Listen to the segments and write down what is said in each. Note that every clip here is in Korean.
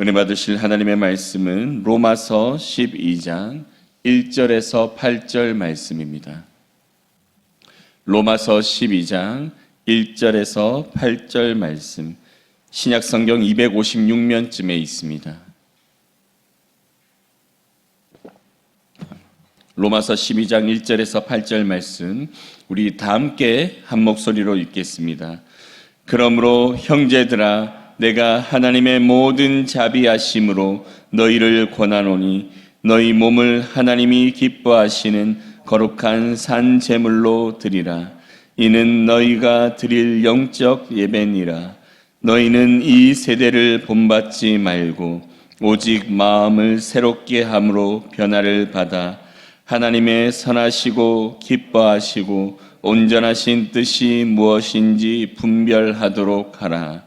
은혜 받으실 하나님의 말씀은 로마서 12장 1절에서 8절 말씀입니다. 로마서 12장 1절에서 8절 말씀, 신약성경 256면쯤에 있습니다. 로마서 12장 1절에서 8절 말씀, 우리 다 함께 한 목소리로 읽겠습니다. 그러므로 형제들아, 내가 하나님의 모든 자비하심으로 너희를 권하노니 너희 몸을 하나님이 기뻐하시는 거룩한 산 제물로 드리라. 이는 너희가 드릴 영적 예배니라. 너희는 이 세대를 본받지 말고 오직 마음을 새롭게 함으로 변화를 받아 하나님의 선하시고 기뻐하시고 온전하신 뜻이 무엇인지 분별하도록 하라.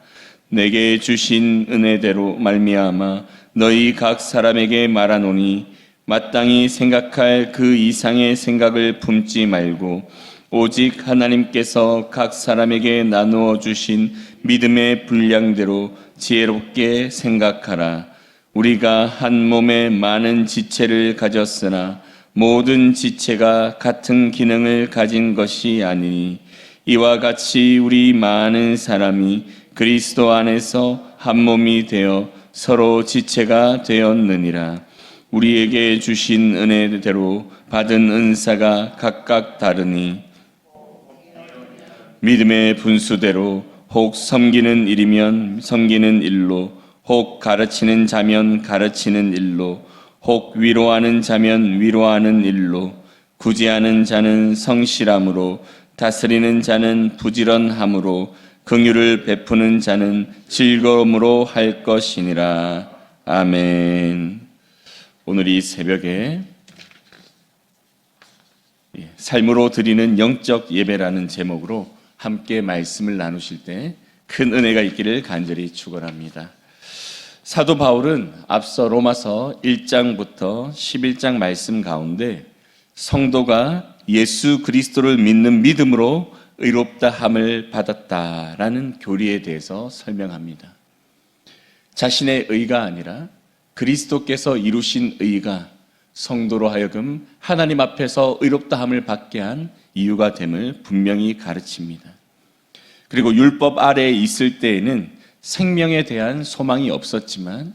내게 주신 은혜대로 말미암아 너희 각 사람에게 말하노니 마땅히 생각할 그 이상의 생각을 품지 말고 오직 하나님께서 각 사람에게 나누어 주신 믿음의 분량대로 지혜롭게 생각하라. 우리가 한 몸에 많은 지체를 가졌으나 모든 지체가 같은 기능을 가진 것이 아니니 이와 같이 우리 많은 사람이 그리스도 안에서 한 몸이 되어 서로 지체가 되었느니라. 우리에게 주신 은혜대로 받은 은사가 각각 다르니 믿음의 분수대로 혹 섬기는 일이면 섬기는 일로, 혹 가르치는 자면 가르치는 일로, 혹 위로하는 자면 위로하는 일로, 구제하는 자는 성실함으로, 다스리는 자는 부지런함으로, 긍휼을 베푸는 자는 즐거움으로 할 것이니라. 아멘. 오늘 이 새벽에 삶으로 드리는 영적 예배라는 제목으로 함께 말씀을 나누실 때 큰 은혜가 있기를 간절히 축원합니다. 사도 바울은 앞서 로마서 1장부터 11장 말씀 가운데 성도가 예수 그리스도를 믿는 믿음으로 의롭다 함을 받았다라는 교리에 대해서 설명합니다. 자신의 의가 아니라 그리스도께서 이루신 의가 성도로 하여금 하나님 앞에서 의롭다 함을 받게 한 이유가 됨을 분명히 가르칩니다. 그리고 율법 아래에 있을 때에는 생명에 대한 소망이 없었지만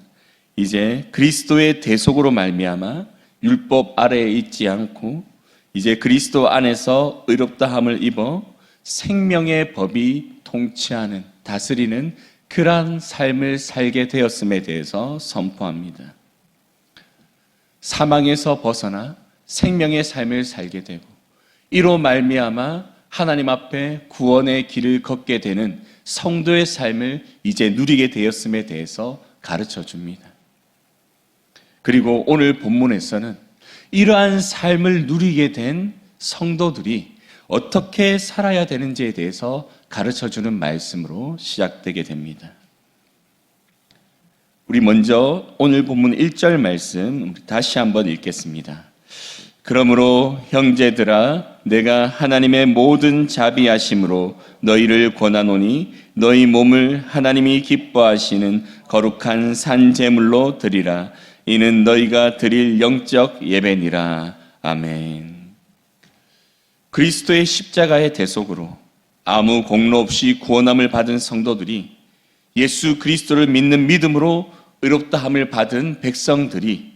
이제 그리스도의 대속으로 말미암아 율법 아래에 있지 않고 이제 그리스도 안에서 의롭다함을 입어 생명의 법이 통치하는, 다스리는 그러한 삶을 살게 되었음에 대해서 선포합니다. 사망에서 벗어나 생명의 삶을 살게 되고 이로 말미암아 하나님 앞에 구원의 길을 걷게 되는 성도의 삶을 이제 누리게 되었음에 대해서 가르쳐 줍니다. 그리고 오늘 본문에서는 이러한 삶을 누리게 된 성도들이 어떻게 살아야 되는지에 대해서 가르쳐주는 말씀으로 시작되게 됩니다. 우리 먼저 오늘 본문 1절 말씀 다시 한번 읽겠습니다. 그러므로 형제들아, 내가 하나님의 모든 자비하심으로 너희를 권하노니 너희 몸을 하나님이 기뻐하시는 거룩한 산 제물로 드리라. 이는 너희가 드릴 영적 예배니라. 아멘. 그리스도의 십자가의 대속으로 아무 공로 없이 구원함을 받은 성도들이 예수 그리스도를 믿는 믿음으로 의롭다함을 받은 백성들이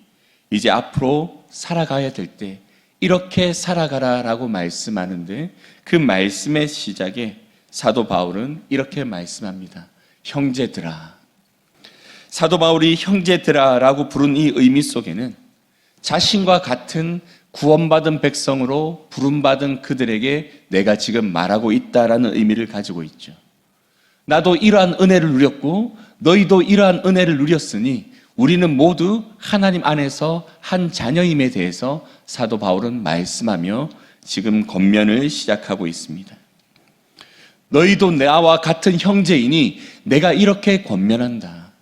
이제 앞으로 살아가야 될 때 이렇게 살아가라라고 말씀하는데 그 말씀의 시작에 사도 바울은 이렇게 말씀합니다. 형제들아. 사도 바울이 형제들아라고 부른 이 의미 속에는 자신과 같은 구원받은 백성으로 부름받은 그들에게 내가 지금 말하고 있다라는 의미를 가지고 있죠. 나도 이러한 은혜를 누렸고 너희도 이러한 은혜를 누렸으니 우리는 모두 하나님 안에서 한 자녀임에 대해서 사도 바울은 말씀하며 지금 권면을 시작하고 있습니다. 너희도 나와 같은 형제이니 내가 이렇게 권면한다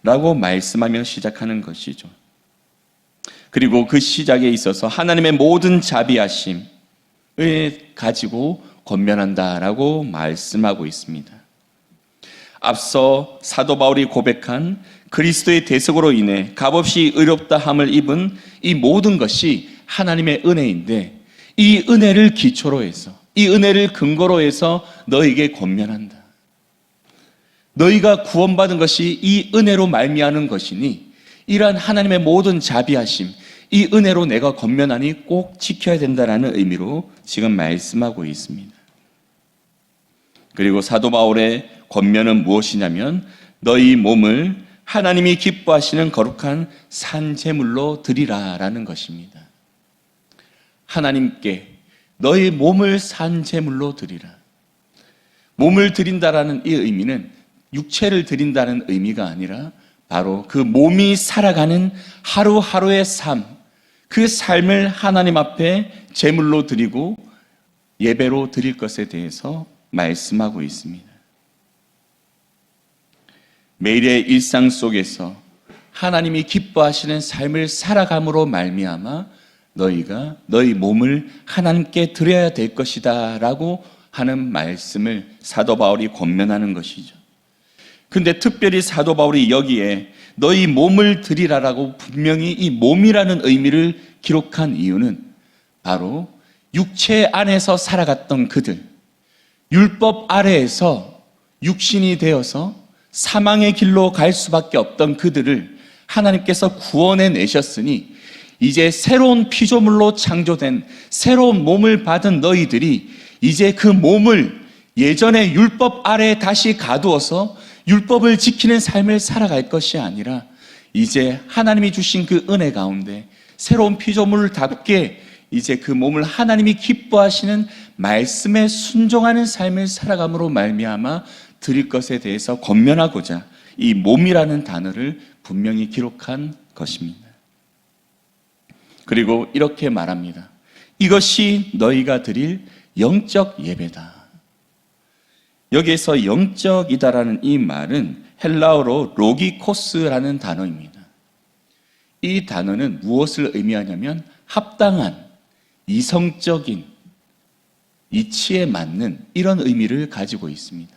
라고 말씀하며 시작하는 것이죠. 그리고 그 시작에 있어서 하나님의 모든 자비하심을 가지고 권면한다라고 말씀하고 있습니다. 앞서 사도 바울이 고백한 그리스도의 대속으로 인해 값없이 의롭다 함을 입은 이 모든 것이 하나님의 은혜인데, 이 은혜를 기초로 해서, 이 은혜를 근거로 해서 너에게 권면한다. 너희가 구원받은 것이 이 은혜로 말미암는 것이니 이러한 하나님의 모든 자비하심, 이 은혜로 내가 권면하니 꼭 지켜야 된다는 의미로 지금 말씀하고 있습니다. 그리고 사도 바울의 권면은 무엇이냐면 너희 몸을 하나님이 기뻐하시는 거룩한 산제물로 드리라라는 것입니다. 하나님께 너희 몸을 산제물로 드리라. 몸을 드린다라는 이 의미는 육체를 드린다는 의미가 아니라 바로 그 몸이 살아가는 하루하루의 삶, 그 삶을 하나님 앞에 제물로 드리고 예배로 드릴 것에 대해서 말씀하고 있습니다. 매일의 일상 속에서 하나님이 기뻐하시는 삶을 살아감으로 말미암아 너희가 너희 몸을 하나님께 드려야 될 것이다 라고 하는 말씀을 사도 바울이 권면하는 것이죠. 근데 특별히 사도 바울이 여기에 너희 몸을 드리라라고 분명히 이 몸이라는 의미를 기록한 이유는 바로 육체 안에서 살아갔던 그들, 율법 아래에서 육신이 되어서 사망의 길로 갈 수밖에 없던 그들을 하나님께서 구원해 내셨으니 이제 새로운 피조물로 창조된 새로운 몸을 받은 너희들이 이제 그 몸을 예전의 율법 아래에 다시 가두어서 율법을 지키는 삶을 살아갈 것이 아니라 이제 하나님이 주신 그 은혜 가운데 새로운 피조물답게 이제 그 몸을 하나님이 기뻐하시는 말씀에 순종하는 삶을 살아감으로 말미암아 드릴 것에 대해서 권면하고자 이 몸이라는 단어를 분명히 기록한 것입니다. 그리고 이렇게 말합니다. 이것이 너희가 드릴 영적 예배다. 여기에서 영적이다라는 이 말은 헬라어로 로기코스라는 단어입니다. 이 단어는 무엇을 의미하냐면 합당한, 이성적인, 이치에 맞는 이런 의미를 가지고 있습니다.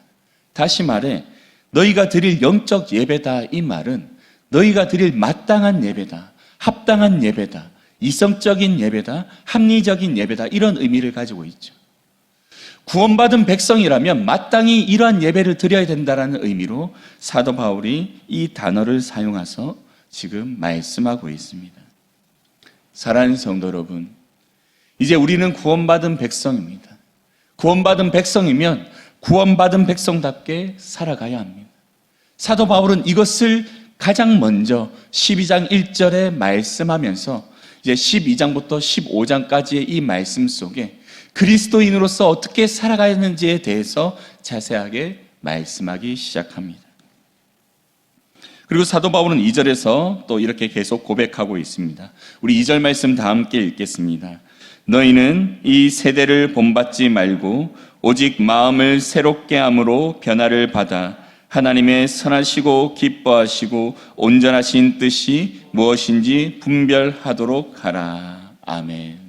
다시 말해 너희가 드릴 영적 예배다 이 말은 너희가 드릴 마땅한 예배다, 합당한 예배다, 이성적인 예배다, 합리적인 예배다 이런 의미를 가지고 있죠. 구원받은 백성이라면 마땅히 이러한 예배를 드려야 된다는 의미로 사도 바울이 이 단어를 사용해서 지금 말씀하고 있습니다. 사랑하는 성도 여러분, 이제 우리는 구원받은 백성입니다. 구원받은 백성이면 구원받은 백성답게 살아가야 합니다. 사도 바울은 이것을 가장 먼저 12장 1절에 말씀하면서 이제 12장부터 15장까지의 이 말씀 속에 그리스도인으로서 어떻게 살아가야 하는지에 대해서 자세하게 말씀하기 시작합니다. 그리고 사도 바울은 2절에서 또 이렇게 계속 고백하고 있습니다. 우리 2절 말씀 다 함께 읽겠습니다. 너희는 이 세대를 본받지 말고 오직 마음을 새롭게 함으로 변화를 받아 하나님의 선하시고 기뻐하시고 온전하신 뜻이 무엇인지 분별하도록 하라. 아멘.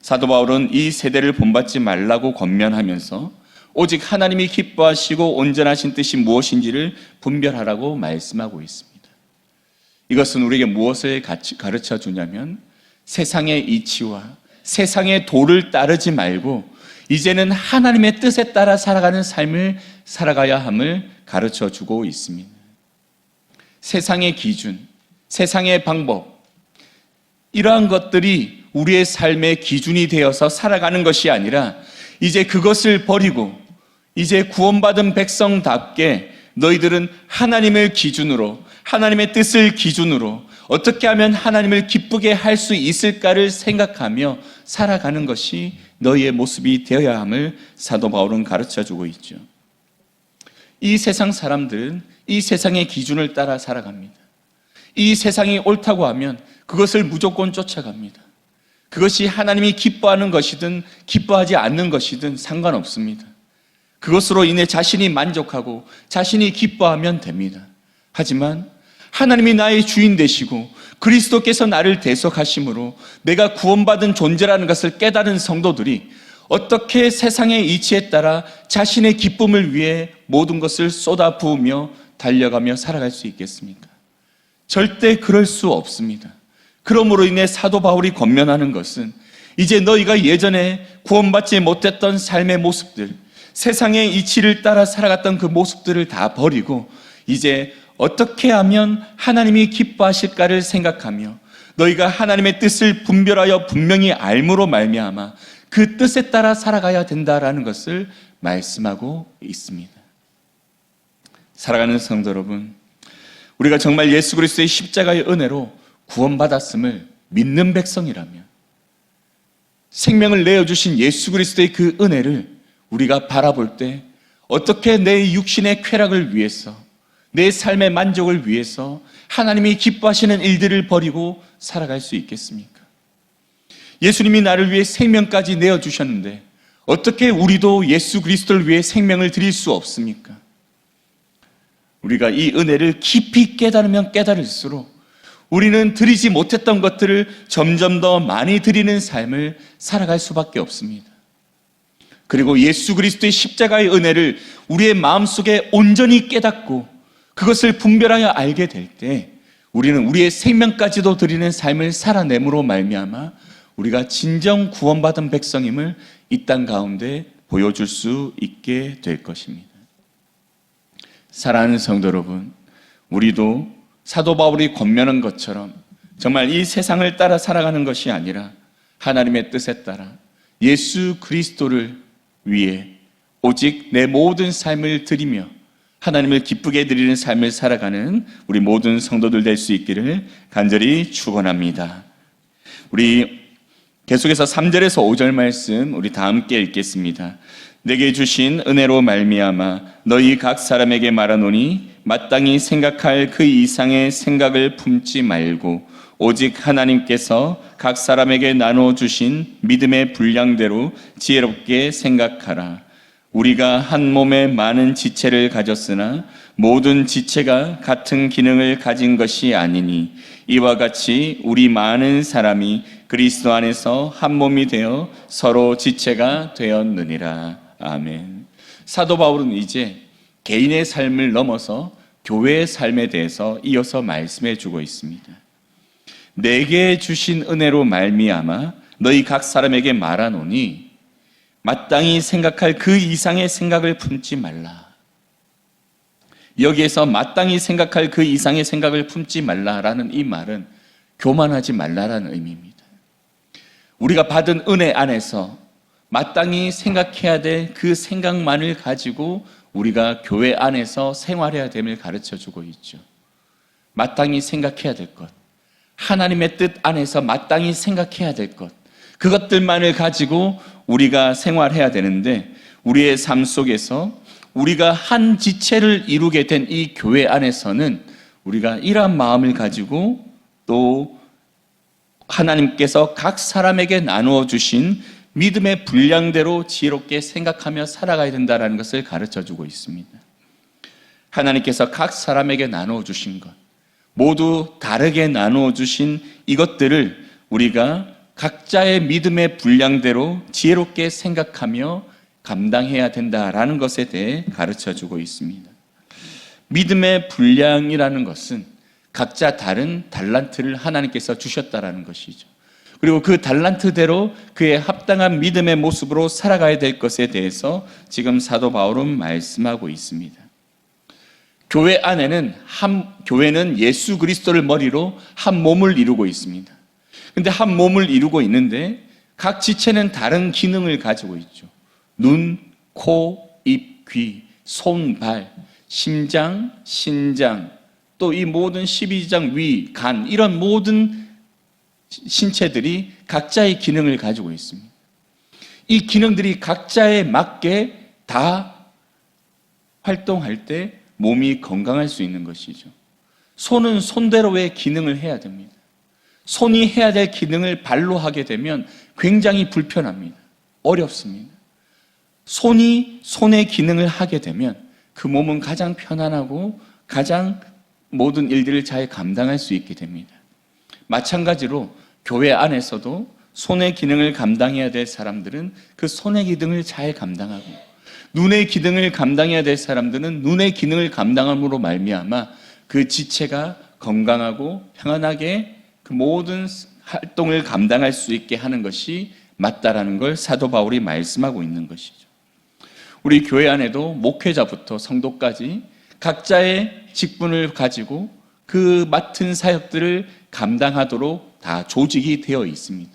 사도 바울은 이 세대를 본받지 말라고 권면하면서 오직 하나님이 기뻐하시고 온전하신 뜻이 무엇인지를 분별하라고 말씀하고 있습니다. 이것은 우리에게 무엇을 가르쳐 주냐면 세상의 이치와 세상의 도를 따르지 말고 이제는 하나님의 뜻에 따라 살아가는 삶을 살아가야 함을 가르쳐 주고 있습니다. 세상의 기준, 세상의 방법, 이러한 것들이 우리의 삶의 기준이 되어서 살아가는 것이 아니라 이제 그것을 버리고 이제 구원받은 백성답게 너희들은 하나님을 기준으로, 하나님의 뜻을 기준으로 어떻게 하면 하나님을 기쁘게 할 수 있을까를 생각하며 살아가는 것이 너희의 모습이 되어야 함을 사도 바울은 가르쳐주고 있죠. 이 세상 사람들은 이 세상의 기준을 따라 살아갑니다. 이 세상이 옳다고 하면 그것을 무조건 쫓아갑니다. 그것이 하나님이 기뻐하는 것이든 기뻐하지 않는 것이든 상관없습니다. 그것으로 인해 자신이 만족하고 자신이 기뻐하면 됩니다. 하지만 하나님이 나의 주인 되시고 그리스도께서 나를 대속하심으로 내가 구원받은 존재라는 것을 깨달은 성도들이 어떻게 세상의 이치에 따라 자신의 기쁨을 위해 모든 것을 쏟아부으며 달려가며 살아갈 수 있겠습니까? 절대 그럴 수 없습니다. 그러므로 인해 사도 바울이 권면하는 것은 이제 너희가 예전에 구원받지 못했던 삶의 모습들, 세상의 이치를 따라 살아갔던 그 모습들을 다 버리고 이제 어떻게 하면 하나님이 기뻐하실까를 생각하며 너희가 하나님의 뜻을 분별하여 분명히 알므로 말미암아 그 뜻에 따라 살아가야 된다라는 것을 말씀하고 있습니다. 사랑하는 성도 여러분, 우리가 정말 예수 그리스도의 십자가의 은혜로 구원받았음을 믿는 백성이라면 생명을 내어주신 예수 그리스도의 그 은혜를 우리가 바라볼 때 어떻게 내 육신의 쾌락을 위해서, 내 삶의 만족을 위해서 하나님이 기뻐하시는 일들을 버리고 살아갈 수 있겠습니까? 예수님이 나를 위해 생명까지 내어주셨는데 어떻게 우리도 예수 그리스도를 위해 생명을 드릴 수 없습니까? 우리가 이 은혜를 깊이 깨달으면 깨달을수록 우리는 드리지 못했던 것들을 점점 더 많이 드리는 삶을 살아갈 수밖에 없습니다. 그리고 예수 그리스도의 십자가의 은혜를 우리의 마음속에 온전히 깨닫고 그것을 분별하여 알게 될 때 우리는 우리의 생명까지도 드리는 삶을 살아내므로 말미암아 우리가 진정 구원받은 백성임을 이 땅 가운데 보여줄 수 있게 될 것입니다. 사랑하는 성도 여러분, 우리도 사도 바울이 권면한 것처럼 정말 이 세상을 따라 살아가는 것이 아니라 하나님의 뜻에 따라 예수 그리스도를 위해 오직 내 모든 삶을 드리며 하나님을 기쁘게 드리는 삶을 살아가는 우리 모든 성도들 될 수 있기를 간절히 축원합니다. 우리 계속해서 3절에서 5절 말씀 우리 다 함께 읽겠습니다. 내게 주신 은혜로 말미암아 너희 각 사람에게 말하노니 마땅히 생각할 그 이상의 생각을 품지 말고 오직 하나님께서 각 사람에게 나눠 주신 믿음의 분량대로 지혜롭게 생각하라. 우리가 한 몸에 많은 지체를 가졌으나 모든 지체가 같은 기능을 가진 것이 아니니 이와 같이 우리 많은 사람이 그리스도 안에서 한 몸이 되어 서로 지체가 되었느니라. 아멘. 사도 바울은 이제 개인의 삶을 넘어서 교회의 삶에 대해서 이어서 말씀해 주고 있습니다. 내게 주신 은혜로 말미암아 너희 각 사람에게 말하노니 마땅히 생각할 그 이상의 생각을 품지 말라. 여기에서 마땅히 생각할 그 이상의 생각을 품지 말라라는 이 말은 교만하지 말라라는 의미입니다. 우리가 받은 은혜 안에서 마땅히 생각해야 될 그 생각만을 가지고 우리가 교회 안에서 생활해야 됨을 가르쳐주고 있죠. 마땅히 생각해야 될 것, 하나님의 뜻 안에서 마땅히 생각해야 될 것, 그것들만을 가지고 우리가 생활해야 되는데 우리의 삶 속에서 우리가 한 지체를 이루게 된 이 교회 안에서는 우리가 이러한 마음을 가지고 또 하나님께서 각 사람에게 나누어 주신 믿음의 분량대로 지혜롭게 생각하며 살아가야 된다는 것을 가르쳐주고 있습니다. 하나님께서 각 사람에게 나누어 주신 것, 모두 다르게 나누어 주신 이것들을 우리가 각자의 믿음의 분량대로 지혜롭게 생각하며 감당해야 된다라는 것에 대해 가르쳐주고 있습니다. 믿음의 분량이라는 것은 각자 다른 달란트를 하나님께서 주셨다라는 것이죠. 그리고 그 달란트대로 그에 합당한 믿음의 모습으로 살아가야 될 것에 대해서 지금 사도 바울은 말씀하고 있습니다. 교회 안에는 교회는 예수 그리스도를 머리로 한 몸을 이루고 있습니다. 근데 한 몸을 이루고 있는데 각 지체는 다른 기능을 가지고 있죠. 눈, 코, 입, 귀, 손, 발, 심장, 신장, 또 이 모든 12장 위, 간, 이런 모든 신체들이 각자의 기능을 가지고 있습니다. 이 기능들이 각자에 맞게 다 활동할 때 몸이 건강할 수 있는 것이죠. 손은 손대로의 기능을 해야 됩니다. 손이 해야 될 기능을 발로 하게 되면 굉장히 불편합니다. 어렵습니다. 손이 손의 기능을 하게 되면 그 몸은 가장 편안하고 가장 모든 일들을 잘 감당할 수 있게 됩니다. 마찬가지로 교회 안에서도 손의 기능을 감당해야 될 사람들은 그 손의 기능을 잘 감당하고 눈의 기능을 감당해야 될 사람들은 눈의 기능을 감당함으로 말미암아 그 지체가 건강하고 평안하게 그 모든 활동을 감당할 수 있게 하는 것이 맞다라는 걸 사도 바울이 말씀하고 있는 것이죠. 우리 교회 안에도 목회자부터 성도까지 각자의 직분을 가지고 그 맡은 사역들을 감당하도록 다 조직이 되어 있습니다.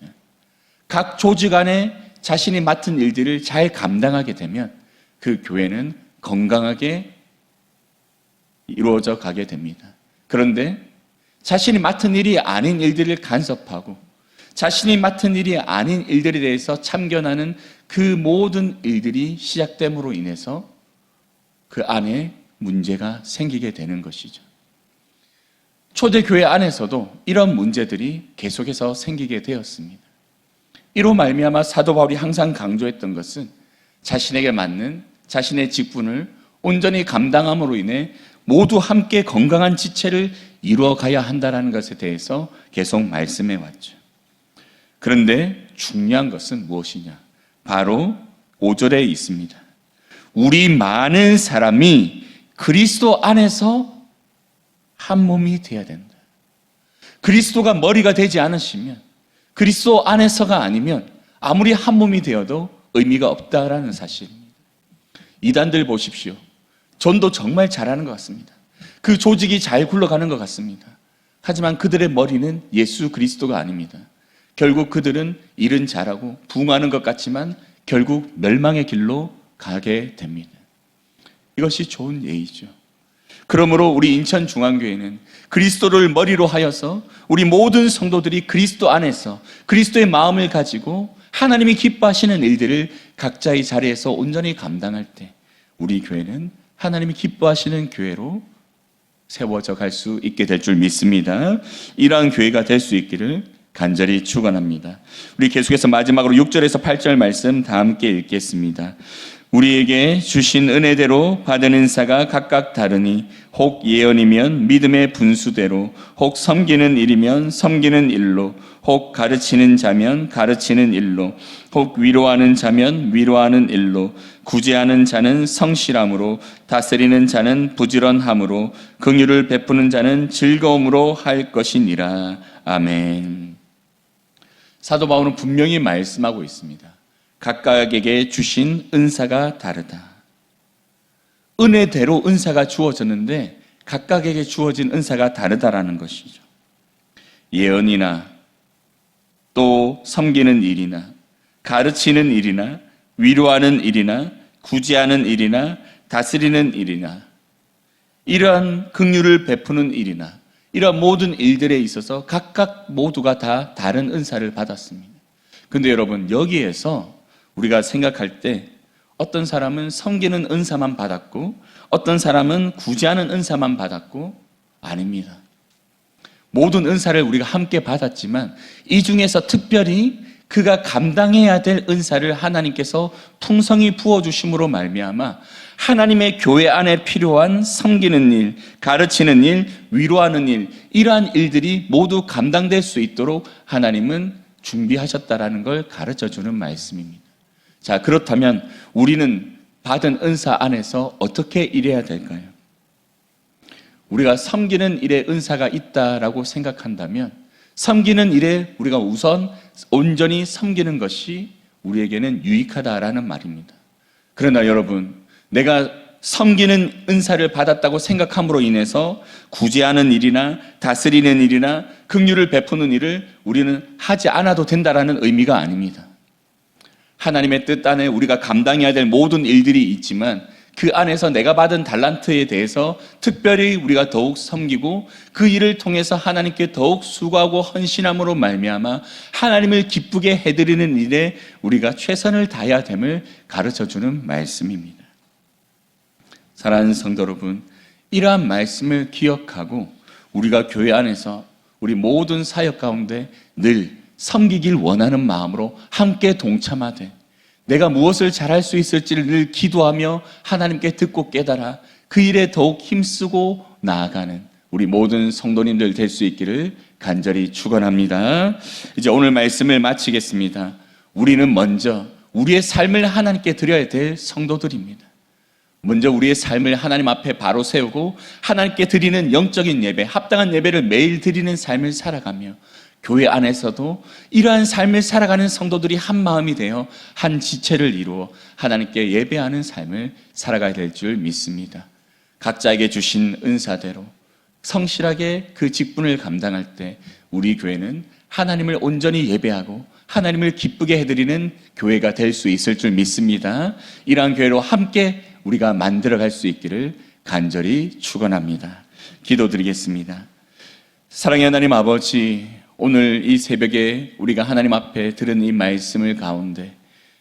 각 조직 안에 자신이 맡은 일들을 잘 감당하게 되면 그 교회는 건강하게 이루어져 가게 됩니다. 그런데 자신이 맡은 일이 아닌 일들을 간섭하고 자신이 맡은 일이 아닌 일들에 대해서 참견하는 그 모든 일들이 시작됨으로 인해서 그 안에 문제가 생기게 되는 것이죠. 초대교회 안에서도 이런 문제들이 계속해서 생기게 되었습니다. 이로 말미암아 사도 바울이 항상 강조했던 것은 자신에게 맞는 자신의 직분을 온전히 감당함으로 인해 모두 함께 건강한 지체를 이루어 가야 한다는 것에 대해서 계속 말씀해 왔죠. 그런데 중요한 것은 무엇이냐? 바로 5절에 있습니다. 우리 많은 사람이 그리스도 안에서 한 몸이 되어야 된다. 그리스도가 머리가 되지 않으시면, 그리스도 안에서가 아니면 아무리 한 몸이 되어도 의미가 없다라는 사실입니다. 이단들 보십시오. 전도 정말 잘하는 것 같습니다. 그 조직이 잘 굴러가는 것 같습니다. 하지만 그들의 머리는 예수 그리스도가 아닙니다. 결국 그들은 일은 잘하고 부흥하는 것 같지만 결국 멸망의 길로 가게 됩니다. 이것이 좋은 예이죠. 그러므로 우리 인천중앙교회는 그리스도를 머리로 하여서 우리 모든 성도들이 그리스도 안에서 그리스도의 마음을 가지고 하나님이 기뻐하시는 일들을 각자의 자리에서 온전히 감당할 때 우리 교회는 하나님이 기뻐하시는 교회로 세워져 갈 수 있게 될 줄 믿습니다. 이러한 교회가 될 수 있기를 간절히 축원합니다. 우리 계속해서 마지막으로 6절에서 8절 말씀 다 함께 읽겠습니다. 우리에게 주신 은혜대로 받은 은사가 각각 다르니 혹 예언이면 믿음의 분수대로, 혹 섬기는 일이면 섬기는 일로, 혹 가르치는 자면 가르치는 일로, 혹 위로하는 자면 위로하는 일로, 구제하는 자는 성실함으로, 다스리는 자는 부지런함으로, 긍휼을 베푸는 자는 즐거움으로 할 것이니라. 아멘. 사도 바울은 분명히 말씀하고 있습니다. 각각에게 주신 은사가 다르다. 은혜대로 은사가 주어졌는데 각각에게 주어진 은사가 다르다라는 것이죠. 예언이나 또 섬기는 일이나 가르치는 일이나 위로하는 일이나 구제하는 일이나 다스리는 일이나 이러한 긍휼을 베푸는 일이나 이러한 모든 일들에 있어서 각각 모두가 다 다른 은사를 받았습니다. 근데 여러분, 여기에서 우리가 생각할 때 어떤 사람은 섬기는 은사만 받았고 어떤 사람은 구제하는 은사만 받았고 아닙니다. 모든 은사를 우리가 함께 받았지만 이 중에서 특별히 그가 감당해야 될 은사를 하나님께서 풍성히 부어주심으로 말미암아 하나님의 교회 안에 필요한 섬기는 일, 가르치는 일, 위로하는 일, 이러한 일들이 모두 감당될 수 있도록 하나님은 준비하셨다라는 걸 가르쳐주는 말씀입니다. 자, 그렇다면 우리는 받은 은사 안에서 어떻게 일해야 될까요? 우리가 섬기는 일에 은사가 있다라고 생각한다면 섬기는 일에 우리가 우선 온전히 섬기는 것이 우리에게는 유익하다라는 말입니다. 그러나 여러분, 내가 섬기는 은사를 받았다고 생각함으로 인해서 구제하는 일이나 다스리는 일이나 긍휼을 베푸는 일을 우리는 하지 않아도 된다라는 의미가 아닙니다. 하나님의 뜻 안에 우리가 감당해야 될 모든 일들이 있지만 그 안에서 내가 받은 달란트에 대해서 특별히 우리가 더욱 섬기고 그 일을 통해서 하나님께 더욱 수고하고 헌신함으로 말미암아 하나님을 기쁘게 해드리는 일에 우리가 최선을 다해야 됨을 가르쳐주는 말씀입니다. 사랑하는 성도 여러분, 이러한 말씀을 기억하고 우리가 교회 안에서 우리 모든 사역 가운데 늘 섬기길 원하는 마음으로 함께 동참하되 내가 무엇을 잘할 수 있을지를 늘 기도하며 하나님께 듣고 깨달아 그 일에 더욱 힘쓰고 나아가는 우리 모든 성도님들 될 수 있기를 간절히 축원합니다. 이제 오늘 말씀을 마치겠습니다. 우리는 먼저 우리의 삶을 하나님께 드려야 될 성도들입니다. 먼저 우리의 삶을 하나님 앞에 바로 세우고 하나님께 드리는 영적인 예배, 합당한 예배를 매일 드리는 삶을 살아가며 교회 안에서도 이러한 삶을 살아가는 성도들이 한 마음이 되어 한 지체를 이루어 하나님께 예배하는 삶을 살아가야 될 줄 믿습니다. 각자에게 주신 은사대로 성실하게 그 직분을 감당할 때 우리 교회는 하나님을 온전히 예배하고 하나님을 기쁘게 해드리는 교회가 될 수 있을 줄 믿습니다. 이러한 교회로 함께 우리가 만들어갈 수 있기를 간절히 축원합니다. 기도드리겠습니다. 사랑의 하나님 아버지, 오늘 이 새벽에 우리가 하나님 앞에 들은 이 말씀을 가운데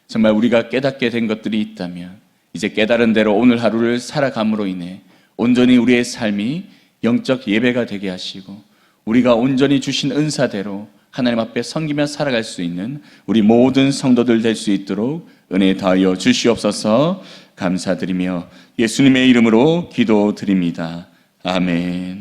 정말 우리가 깨닫게 된 것들이 있다면 이제 깨달은 대로 오늘 하루를 살아감으로 인해 온전히 우리의 삶이 영적 예배가 되게 하시고 우리가 온전히 주신 은사대로 하나님 앞에 섬기며 살아갈 수 있는 우리 모든 성도들 될 수 있도록 은혜 더하여 주시옵소서. 감사드리며 예수님의 이름으로 기도드립니다. 아멘.